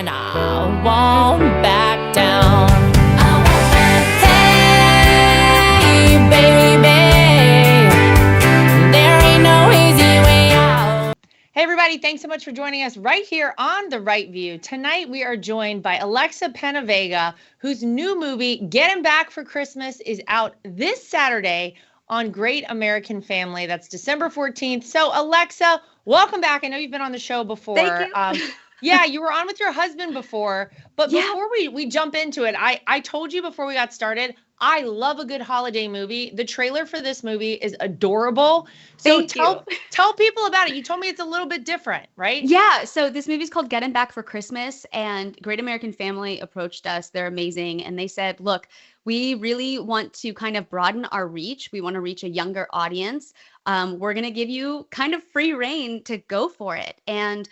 and I won't back down. Hey, baby, there ain't no easy way out. Hey, everybody, thanks so much for joining us right here on The Right View. Tonight, we are joined by Alexa PenaVega, whose new movie, Getting Back for Christmas, is out this Saturday on Great American Family. That's December 14th. So, Alexa, welcome back. I know you've been on the show before. Thank you. Yeah, you were on with your husband before. But Yeah. before we jump into it, I told you before we got started, I love a good holiday movie. The trailer for this movie is adorable. So Thank you. tell people about it. You told me it's a little bit different, right? Yeah, so this movie's called Getting Back for Christmas, and Great American Family approached us. They're amazing. And they said, look, we really want to kind of broaden our reach. We want to reach a younger audience. We're going to give you kind of free reign to go for it. And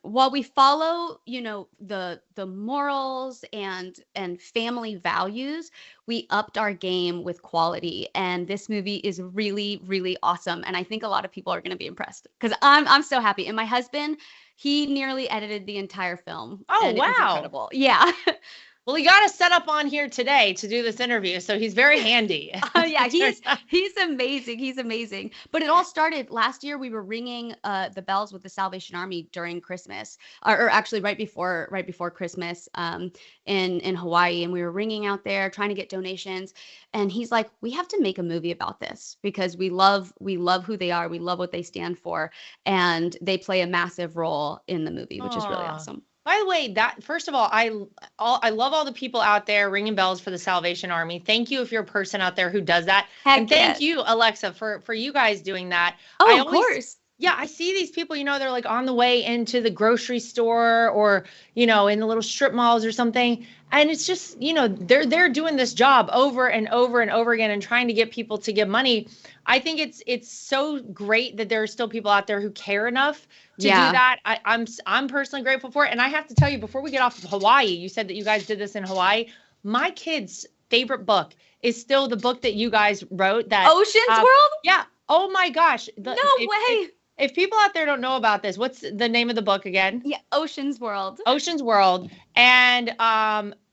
while we follow, the morals and family values, we upped our game with quality. And this movie is really, really awesome. And I think a lot of people are going to be impressed because I'm so happy. And my husband, he nearly edited the entire film. Oh, and It was wow. incredible. Yeah. Well, he got us set up on here today to do this interview, so he's very handy. Yeah, he's amazing. He's amazing. But it all started last year. We were ringing the bells with the Salvation Army during Christmas, or actually right before Christmas, in Hawaii, and we were ringing out there trying to get donations. And he's like, "We have to make a movie about this because we love who they are. We love what they stand for, and they play a massive role in the movie, which is really Aw. awesome." By the way, that first of all, I love all the people out there ringing bells for the Salvation Army. Thank you if you're a person out there who does that. Heck And thank yes. you, Alexa, for you guys doing that. Oh, I of always course. Yeah, I see these people, they're like on the way into the grocery store or, in the little strip malls or something. And it's just, they're doing this job over and over and over again and trying to get people to give money. I think it's so great that there are still people out there who care enough to Yeah. do that. I'm personally grateful for it. And I have to tell you, before we get off of Hawaii, you said that you guys did this in Hawaii. My kid's favorite book is still the book that you guys wrote. That Ocean's World? Yeah. Oh my gosh. No way. If people out there don't know about this, what's the name of the book again? Yeah, Ocean's World. Ocean's World. And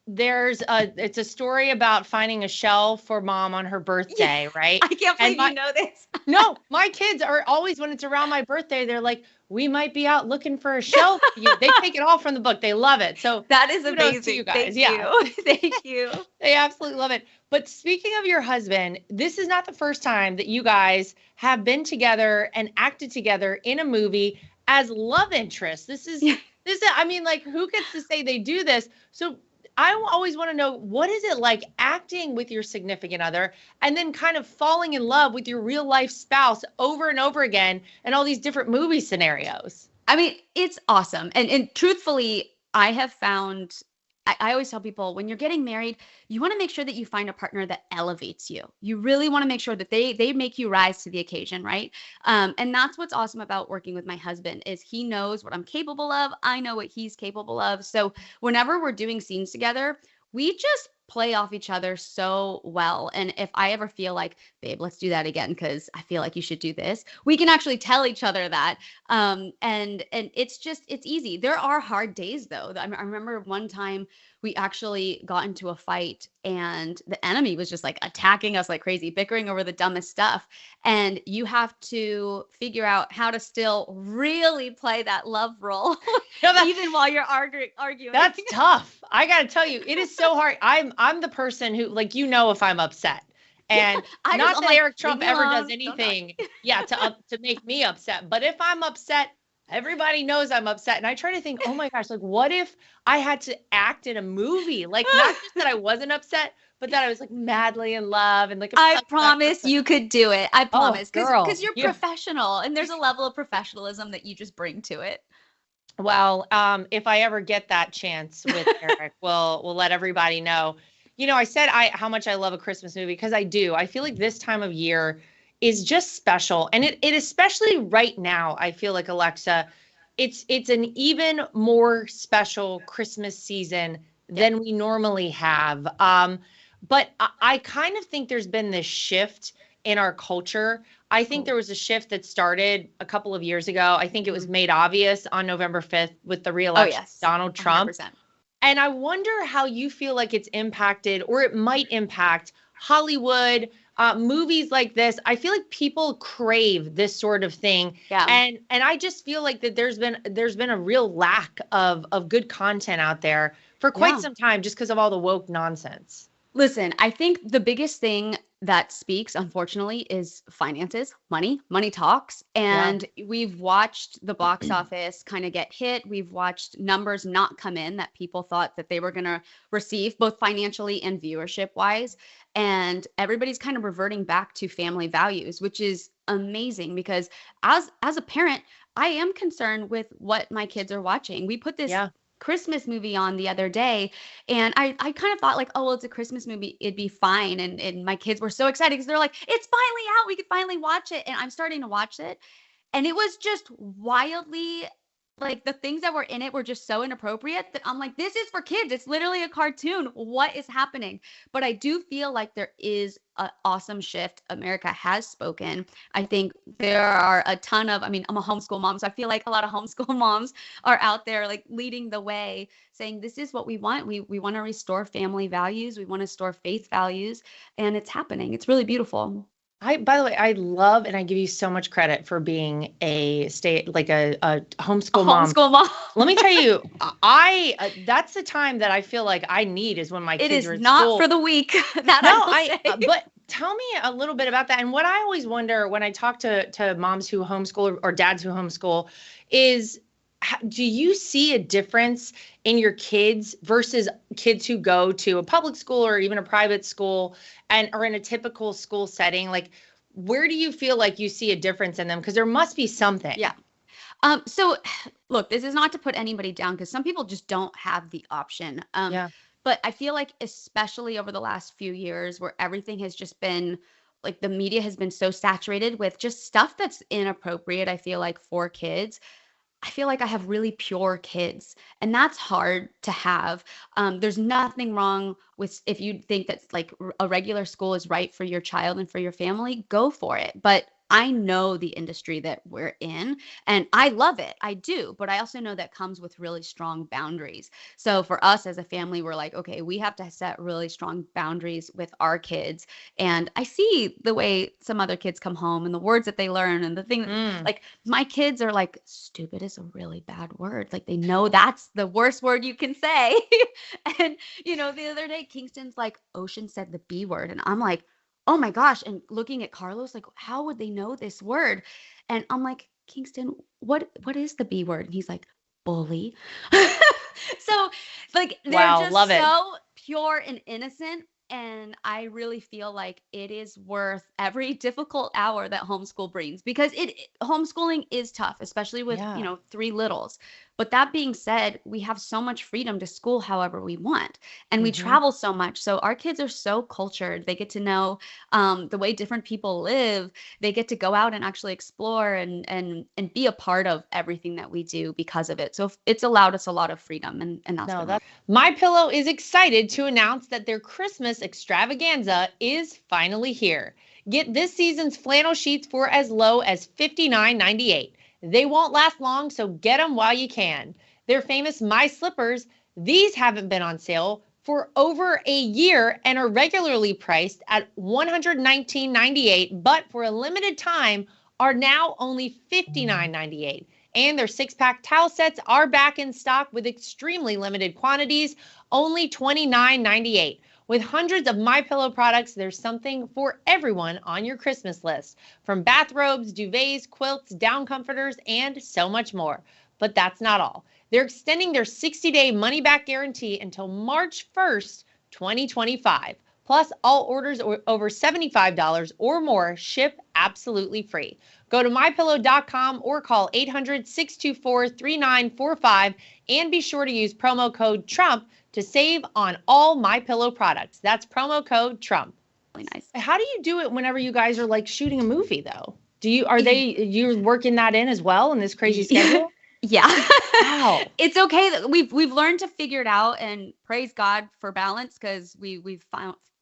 it's a story about finding a shell for mom on her birthday, right? I can't believe my- you know this. No, my kids are always, when it's around my birthday, they're like, we might be out looking for a shell for you. They take it all from the book. They love it. So That is kudos to amazing. you guys. Thank Yeah. you. Thank you. They absolutely love it. But speaking of your husband, this is not the first time that you guys have been together and acted together in a movie as love interests. I mean, like, who gets to say they do this? So I always want to know, what is it like acting with your significant other and then kind of falling in love with your real life spouse over and over again in all these different movie scenarios? I mean, it's awesome. And truthfully, I have found, I always tell people, when you're getting married, you want to make sure that you find a partner that elevates you. You really want to make sure that they make you rise to the occasion, right? And that's what's awesome about working with my husband is he knows what I'm capable of. I know what he's capable of. So whenever we're doing scenes together, we just play off each other so well. And if I ever feel like, babe, let's do that again because I feel like you should do this, we can actually tell each other that. And it's easy. There are hard days though. I remember one time we actually got into a fight and the enemy was just like attacking us like crazy, bickering over the dumbest stuff. And you have to figure out how to still really play that love role even while you're arguing. That's tough. I got to tell you, it is so hard. I'm the person who, like, if I'm upset. And I'm not that like, Eric Trump leave me ever alone. does anything, to make me upset. But if I'm upset, everybody knows I'm upset. And I try to think, oh my gosh, like, what if I had to act in a movie? Like, not just that I wasn't upset, but that I was like madly in love and like, I promise you could do it. I promise. girl. Because you're professional and there's a level of professionalism that you just bring to it. Well, if I ever get that chance with Eric, we'll let everybody know. I said how much I love a Christmas movie because I do. I feel like this time of year is just special. And it especially right now, I feel like, Alexa, it's an even more special Christmas season than we normally have. But I kind of think there's been this shift in our culture. I think there was a shift that started a couple of years ago. I think it was made obvious on November 5th with the Oh, reelection of yes. Donald Trump. 100%. And I wonder how you feel like it's impacted or it might impact Hollywood, movies like this. I feel like people crave this sort of thing. Yeah. And I just feel like that there's been a real lack of good content out there for quite Yeah. some time just because of all the woke nonsense. Listen, I think the biggest thing that speaks, unfortunately, is finances, money. Money talks. Yeah. And we've watched the box office kind of get hit. We've watched numbers not come in that people thought that they were going to receive, both financially and viewership wise. And everybody's kind of reverting back to family values, which is amazing because as a parent, I am concerned with what my kids are watching. We put this Yeah. Christmas movie on the other day, and I kind of thought like, oh, well, it's a Christmas movie, it'd be fine. And my kids were so excited because they're like, it's finally out, we could finally watch it. And I'm starting to watch it, and it was just wildly, like, the things that were in it were just so inappropriate that I'm like, this is for kids. It's literally a cartoon. What is happening? But I do feel like there is an awesome shift. America has spoken. I think there are a ton of, I mean, I'm a homeschool mom, so I feel like a lot of homeschool moms are out there like leading the way, saying this is what we want. We want to restore family values. We want to restore faith values, and it's happening. It's really beautiful. By the way, I love and I give you so much credit for being a homeschool mom. Homeschool mom. Let me tell you, that's the time that I feel like I need is when my It kids is are in not school. for the weak. That No, I will say. but tell me a little bit about that. And what I always wonder when I talk to moms who homeschool or dads who homeschool is, do you see a difference in your kids versus kids who go to a public school or even a private school and are in a typical school setting? Like, where do you feel like you see a difference in them? Because there must be something. Yeah. So look, this is not to put anybody down because some people just don't have the option. Yeah. But I feel like especially over the last few years where everything has just been like the media has been so saturated with just stuff that's inappropriate, I feel like for kids. I feel like I have really pure kids, and that's hard to have. There's nothing wrong with if you think that like a regular school is right for your child and for your family, go for it. But I know the industry that we're in, and I love it. I do, but I also know that comes with really strong boundaries. So for us as a family, we're like, okay, we have to set really strong boundaries with our kids. And I see the way some other kids come home and the words that they learn and the thing like my kids are like, stupid is a really bad word. Like they know that's the worst word you can say. And the other day Kingston's like, Ocean said the B word. And I'm like, oh my gosh. And looking at Carlos, like, how would they know this word? And I'm like, Kingston, what is the B word? And he's like, bully. So like they're Wow, just love it. so pure and innocent. And I really feel like it is worth every difficult hour that homeschool brings because homeschooling is tough, especially with, Yeah. 3 littles. But that being said, we have so much freedom to school however we want. And we travel so much. So our kids are so cultured. They get to know the way different people live. They get to go out and actually explore and be a part of everything that we do because of it. So it's allowed us a lot of freedom. And that's No, been that's My Pillow is excited to announce that their Christmas extravaganza is finally here. Get this season's flannel sheets for as low as $59.98. They won't last long, so get them while you can. Their famous My Slippers, these haven't been on sale for over a year and are regularly priced at $119.98, but for a limited time are now only $59.98. And their 6-pack towel sets are back in stock with extremely limited quantities, only $29.98. With hundreds of MyPillow products, there's something for everyone on your Christmas list, from bathrobes, duvets, quilts, down comforters, and so much more. But that's not all. They're extending their 60-day money-back guarantee until March 1st, 2025. Plus, all orders over $75 or more ship absolutely free. Go to mypillow.com or call 800-624-3945 and be sure to use promo code TRUMP to save on all MyPillow products. That's promo code TRUMP. really nice. How do you do it whenever you guys are like shooting a movie though? You're working that in as well in this crazy schedule? Yeah. Wow. It's okay that we've learned to figure it out, and praise God for balance because we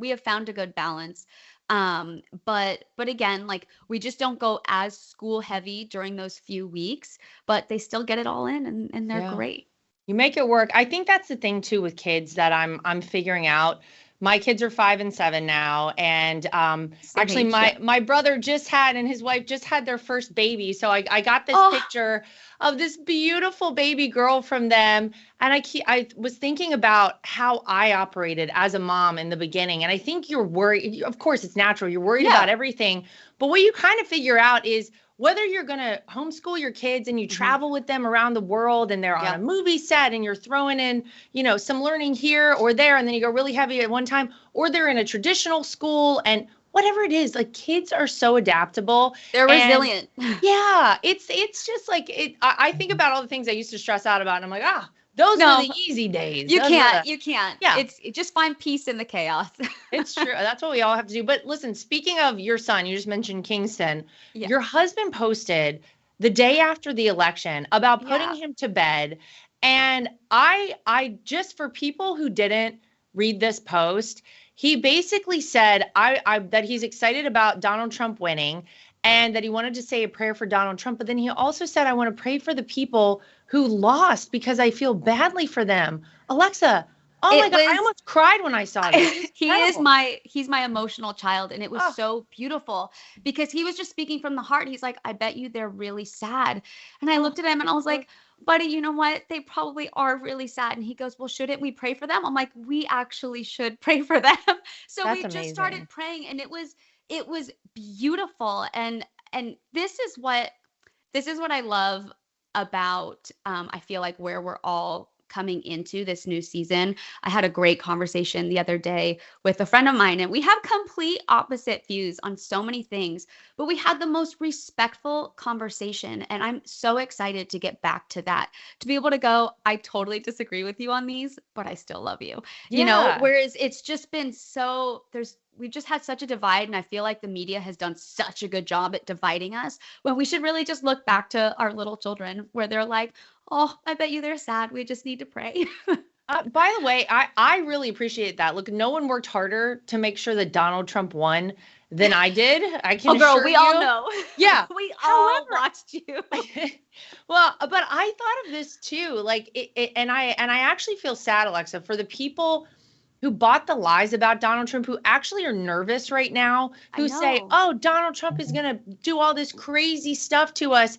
have found a good balance. But again, like we just don't go as school heavy during those few weeks, but they still get it all in and they're Yeah. great. You make it work. I think that's the thing too with kids that I'm figuring out. My kids are 5 and 7 now, and Same actually age, yeah. my brother just had and his wife just had their first baby. So I got this Oh, picture of this beautiful baby girl from them, and I was thinking about how I operated as a mom in the beginning, and I think you're worried. Of course, it's natural. You're worried about yeah. everything, but what you kind of figure out is whether you're going to homeschool your kids and you Mhm. travel with them around the world and they're on a Yeah. movie set and you're throwing in, some learning here or there, and then you go really heavy at one time, or they're in a traditional school and whatever it is, like kids are so adaptable. They're And resilient. yeah, it's just like I think about all the things I used to stress out about and I'm like, those were No, the easy days. you Those were can't. the You can't. yeah. Just find peace in the chaos. It's true. That's what we all have to do. But listen, speaking of your son, you just mentioned Kingston. Yeah. Your husband posted the day after the election about putting Yeah. him to bed. And I just for people who didn't read this post, he basically said I that he's excited about Donald Trump winning and that he wanted to say a prayer for Donald Trump. But then he also said, I want to pray for the people who lost because I feel badly for them. Alexa, oh my It God, I was almost cried when I saw this. It's incredible. he's my emotional child, and it was Oh, so beautiful because he was just speaking from the heart. He's like, I bet you they're really sad. And I oh, looked at him and I was like, buddy, you know what? They probably are really sad. And he goes, well, shouldn't we pray for them? I'm like, we actually should pray for them. So that's we just started amazing. praying, and it was beautiful. And this is what I love about I feel like where we're all coming into this new season. I had a great conversation the other day with a friend of mine, and we have complete opposite views on so many things, but we had the most respectful conversation. And I'm so excited to get back to that, to be able to go, I totally disagree with you on these, but I still love you. Yeah. Whereas it's just been we've just had such a divide, and I feel like the media has done such a good job at dividing us when we should really just look back to our little children where they're like, oh, I bet you they're sad. We just need to pray. By the way, I really appreciate that. Look, no one worked harder to make sure that Donald Trump won than I did. I can Oh, girl, assure we all you. know. Yeah. We all However, watched you. well, but I thought of this too. Like and I actually feel sad, Alexa, for the people who bought the lies about Donald Trump, who actually are nervous right now, I who say, know. "Oh, Donald Trump is going to do all this crazy stuff to us."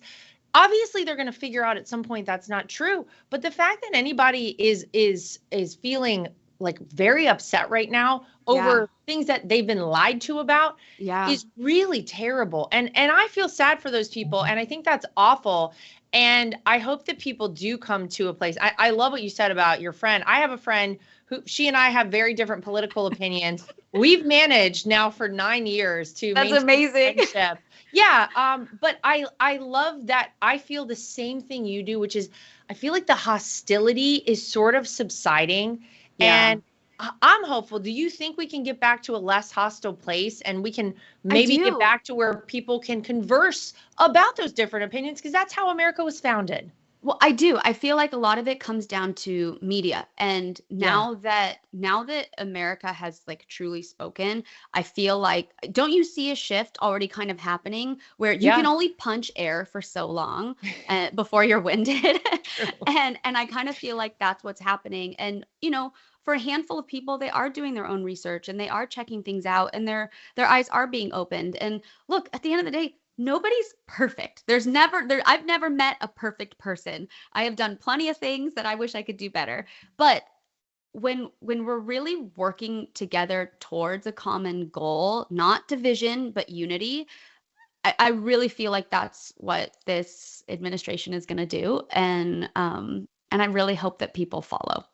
Obviously they're going to figure out at some point that's not true, but the fact that anybody is feeling like very upset right now Yeah. over things that they've been lied to about Yeah. is really terrible. And I feel sad for those people, and I think that's awful. And I hope that people do come to a place. I love what you said about your friend. I have a friend who, she and I have very different political opinions. We've managed now for 9 years to That's maintain a amazing. friendship. Yeah, but I love that. I feel the same thing you do, which is I feel like the hostility is sort of subsiding, Yeah. and I'm hopeful. Do you think we can get back to a less hostile place, and we can I maybe get do. back to where people can converse about those different opinions? Because that's how America was founded. Well, I do. I feel like a lot of it comes down to media. And Yeah. now that America has like truly spoken, I feel like don't you see a shift already kind of happening where you can Yeah. only punch air for so long before you're winded. True. And I kind of feel like that's what's happening. And for a handful of people, they are doing their own research and they are checking things out, and their eyes are being opened. And look, at the end of the day, nobody's perfect. I've never met a perfect person. I have done plenty of things that I wish I could do better. But when we're really working together towards a common goal, not division, but unity, I really feel like that's what this administration is going to do. And I really hope that people follow.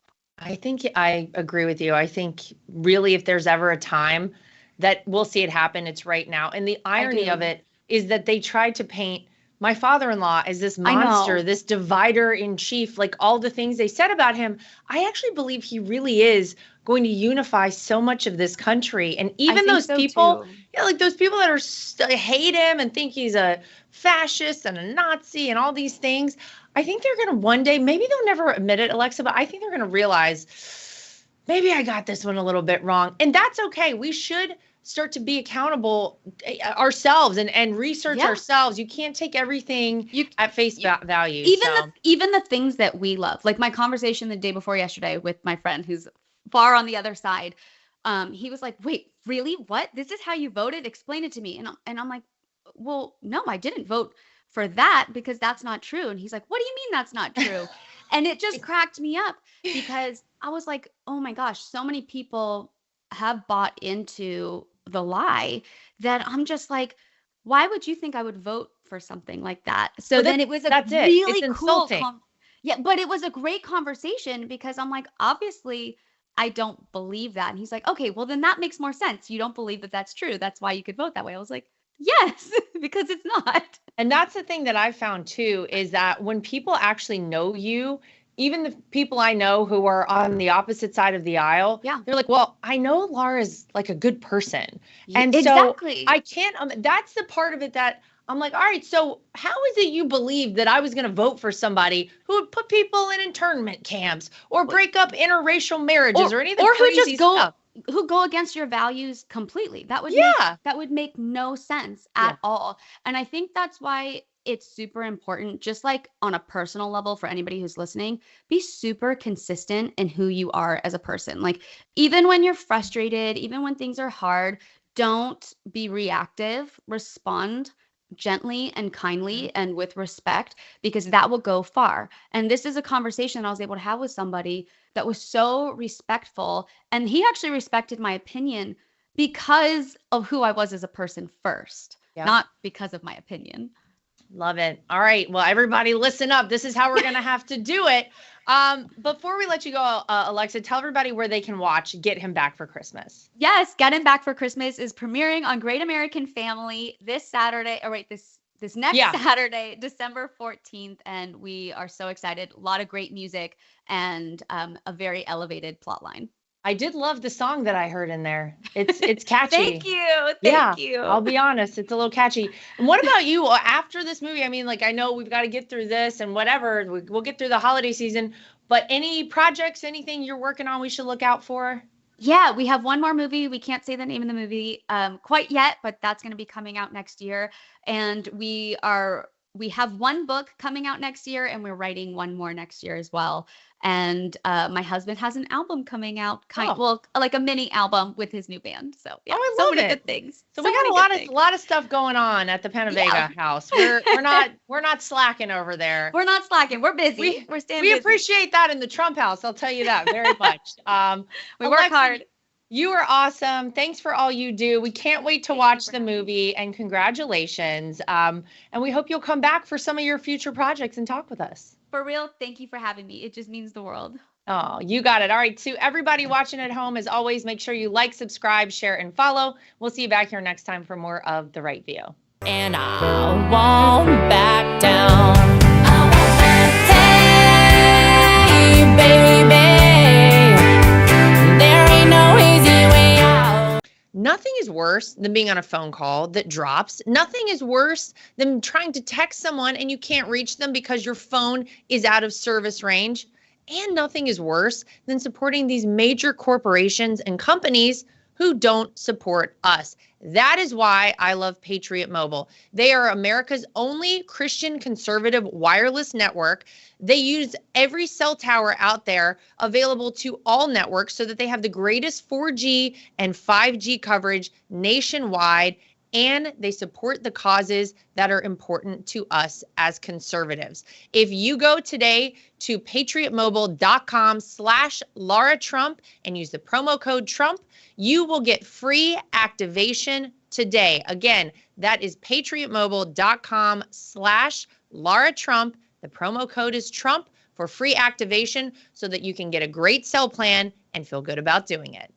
I think I agree with you. I think really if there's ever a time that we'll see it happen, it's right now. And the I irony of do. it is that they tried to paint my father-in-law as this I monster, know. this divider in chief, like all the things they said about him. I actually believe he really is going to unify so much of this country. And I even think those so people, too. like those people that are hate him and think he's a fascist and a Nazi and all these things, I think they're going to one day, maybe they'll never admit it, Alexa, but I think they're going to realize maybe I got this one a little bit wrong. And that's okay. We should start to be accountable ourselves and research ourselves. You can't take everything at face value. Even the things that we love, like my conversation the day before yesterday with my friend who's far on the other side. He was like, wait, really? What? This is how you voted? Explain it to me. And I'm like, well, no, I didn't vote for that because that's not true. And he's like, what do you mean that's not true? And it just cracked me up because I was like, oh my gosh, so many people have bought into the lie that I'm just like, why would you think I would vote for something like that? So then it was a really cool but it was a great conversation because I'm like, obviously I don't believe that. And he's like, okay, well then that makes more sense. You don't believe that that's true. That's why you could vote that way. I was like, yes, because it's not. And that's the thing that I found too, is that when people actually know you, even the people I know who are on the opposite side of the aisle, they're like, well, I know Lara's like a good person. And so I can't, that's the part of it that I'm like, all right, so how is it you believe that I was going to vote for somebody who would put people in internment camps or break up interracial marriages or any of the crazy stuff? Who go against your values completely. That would make no sense at all. And I think that's why it's super important, just like on a personal level for anybody who's listening, be super consistent in who you are as a person. Like even when you're frustrated, even when things are hard, don't be reactive, respond gently and kindly and with respect, because that will go far. And this is a conversation I was able to have with somebody that was so respectful, and he actually respected my opinion because of who I was as a person first, not because of my opinion. Love it. All right. Well, everybody listen up. This is how we're going to have to do it. Before we let you go, Alexa, tell everybody where they can watch Get Him Back for Christmas. Yes. Get Him Back for Christmas is premiering on Great American Family this Saturday. This next Saturday, December 14th. And we are so excited. A lot of great music and a very elevated plot line. I did love the song that I heard in there. It's catchy. Thank you. Thank you. I'll be honest. It's a little catchy. And what about you after this movie? I mean, like, I know we've got to get through this and whatever. We'll get through the holiday season. But any projects, anything you're working on we should look out for? Yeah, we have one more movie. We can't say the name of the movie quite yet, but that's going to be coming out next year. And we have one book coming out next year, and we're writing one more next year as well. And my husband has an album coming out, like a mini album with his new band. So so many good things. So we got a lot of stuff going on at the PenaVega house. We're not slacking over there. We're not slacking. We're busy. We're staying busy. We appreciate that in the Trump house. I'll tell you that very much. We work hard. You are awesome. Thanks for all you do. We can't wait to watch the movie, and congratulations. And we hope you'll come back for some of your future projects and talk with us. For real, thank you for having me. It just means the world. Oh, you got it. All right. To everybody watching at home, as always, make sure you like, subscribe, share, and follow. We'll see you back here next time for more of The Right View. And I won't back down. Hey, baby, there ain't no easy way out. Nothing is worse than being on a phone call that drops. Nothing is worse than trying to text someone and you can't reach them because your phone is out of service range. And nothing is worse than supporting these major corporations and companies who don't support us. That is why I love Patriot Mobile. They are America's only Christian conservative wireless network. They use every cell tower out there available to all networks so that they have the greatest 4G and 5G coverage nationwide, and they support the causes that are important to us as conservatives. If you go today to patriotmobile.com/Lara Trump and use the promo code Trump, you will get free activation today. Again, that is patriotmobile.com/Lara Trump. The promo code is Trump for free activation so that you can get a great cell plan and feel good about doing it.